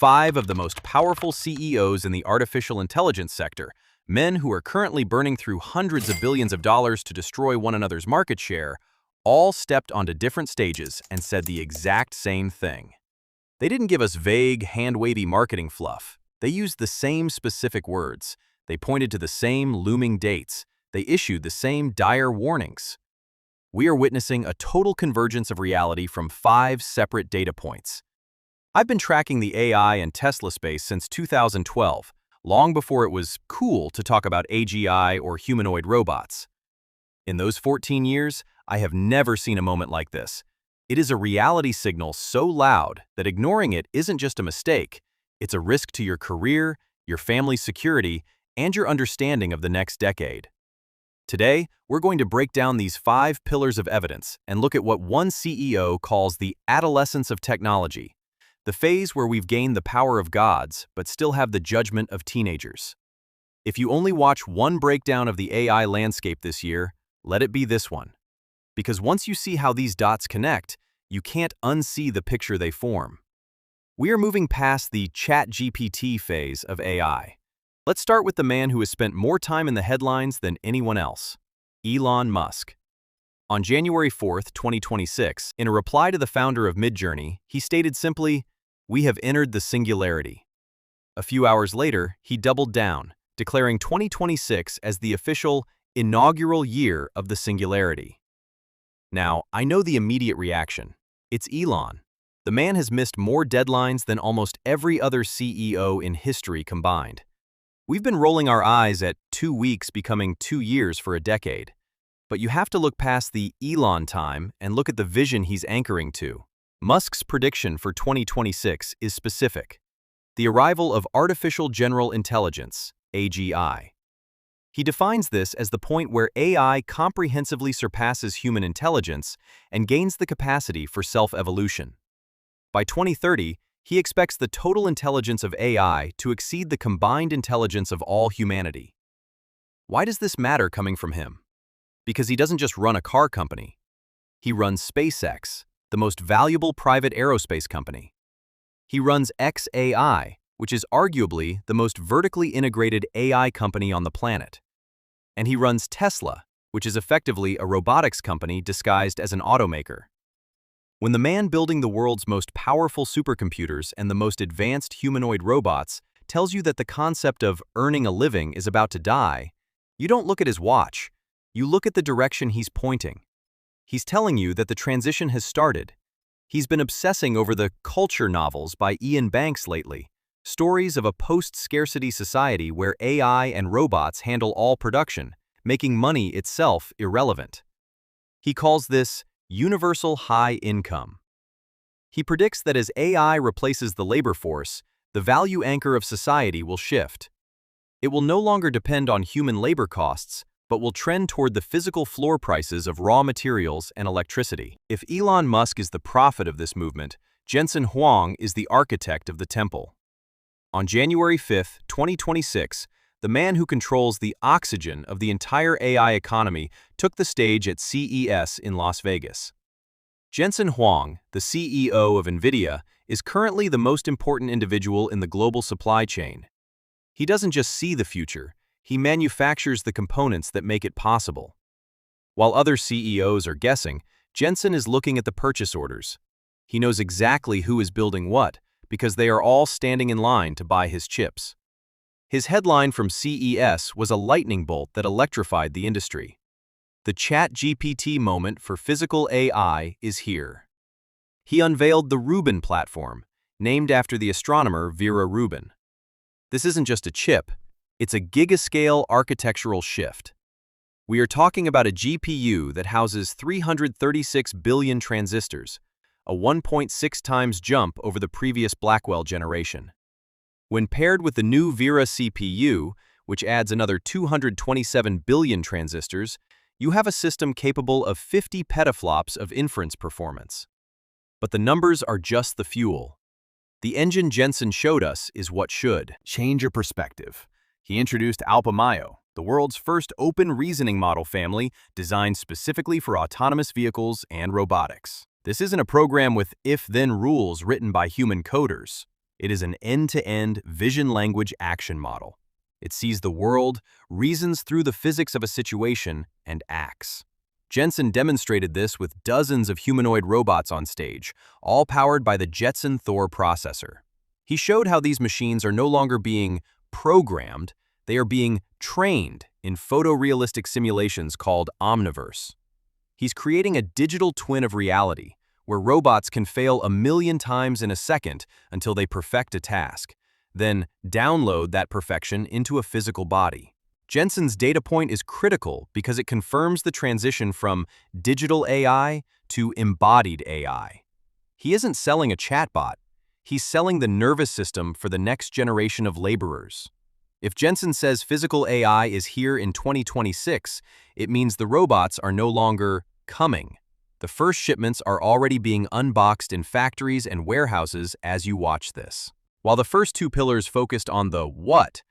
5 of the most powerful CEOs in the artificial intelligence sector, men who are currently burning through hundreds of billions of dollars to destroy one another's market share, all stepped onto different stages and said the exact same thing. They didn't give us vague, hand-wavy marketing fluff. They used the same specific words. They pointed to the same looming dates. They issued the same dire warnings. We are witnessing a total convergence of reality from 5 separate data points. I've been tracking the AI and Tesla space since 2012, long before it was cool to talk about AGI or humanoid robots. In those 14 years, I have never seen a moment like this. It is a reality signal so loud that ignoring it isn't just a mistake, it's a risk to your career, your family's security, and your understanding of the next decade. Today, we're going to break down these 5 pillars of evidence and look at what one CEO calls the adolescence of technology, the phase where we've gained the power of gods but still have the judgment of teenagers. If you only watch one breakdown of the AI landscape this year, let it be this one. Because once you see how these dots connect, you can't unsee the picture they form. We are moving past the ChatGPT phase of AI. Let's start with the man who has spent more time in the headlines than anyone else, Elon Musk. On January 4, 2026, in a reply to the founder of Midjourney, he stated simply, "We have entered the singularity." A few hours later, he doubled down, declaring 2026 as the official inaugural year of the singularity. Now, I know the immediate reaction. It's Elon. The man has missed more deadlines than almost every other CEO in history combined. We've been rolling our eyes at 2 weeks becoming 2 years for a decade. But you have to look past the Elon time and look at the vision he's anchoring to. Musk's prediction for 2026 is specific: the arrival of artificial general intelligence, AGI. He defines this as the point where AI comprehensively surpasses human intelligence and gains the capacity for self-evolution. By 2030, he expects the total intelligence of AI to exceed the combined intelligence of all humanity. Why does this matter coming from him? Because he doesn't just run a car company. He runs SpaceX, the most valuable private aerospace company. He runs xAI, which is arguably the most vertically integrated AI company on the planet. And he runs Tesla, which is effectively a robotics company disguised as an automaker. When the man building the world's most powerful supercomputers and the most advanced humanoid robots tells you that the concept of earning a living is about to die, you don't look at his watch. You look at the direction he's pointing. He's telling you that the transition has started. He's been obsessing over the culture novels by Ian Banks lately, stories of a post-scarcity society where AI and robots handle all production, making money itself irrelevant. He calls this universal high income. He predicts that as AI replaces the labor force, the value anchor of society will shift. It will no longer depend on human labor costs, but will trend toward the physical floor prices of raw materials and electricity. If Elon Musk is the prophet of this movement, Jensen Huang is the architect of the temple. On January 5, 2026, the man who controls the oxygen of the entire AI economy took the stage at CES in Las Vegas. Jensen Huang, the CEO of NVIDIA, is currently the most important individual in the global supply chain. He doesn't just see the future, he manufactures the components that make it possible. While other CEOs are guessing, Jensen is looking at the purchase orders. He knows exactly who is building what, because they are all standing in line to buy his chips. His headline from CES was a lightning bolt that electrified the industry. The ChatGPT moment for physical AI is here. He unveiled the Rubin platform, named after the astronomer Vera Rubin. This isn't just a chip, it's a gigascale architectural shift. We are talking about a GPU that houses 336 billion transistors, a 1.6 times jump over the previous Blackwell generation. When paired with the new Vera CPU, which adds another 227 billion transistors, you have a system capable of 50 petaflops of inference performance. But the numbers are just the fuel. The engine Jensen showed us is what should change your perspective. He introduced AlphaMayo, the world's first open reasoning model family designed specifically for autonomous vehicles and robotics. This isn't a program with if-then rules written by human coders. It is an end-to-end vision-language action model. It sees the world, reasons through the physics of a situation, and acts. Jensen demonstrated this with dozens of humanoid robots on stage, all powered by the Jetson Thor processor. He showed how these machines are no longer being programmed, they are being trained in photorealistic simulations called Omniverse. He's creating a digital twin of reality, where robots can fail 1,000,000 times in a second until they perfect a task, then download that perfection into a physical body. Jensen's data point is critical because it confirms the transition from digital AI to embodied AI. He isn't selling a chatbot, he's selling the nervous system for the next generation of laborers. If Jensen says physical AI is here in 2026, it means the robots are no longer coming. The first shipments are already being unboxed in factories and warehouses as you watch this. While the first two pillars focused on the what,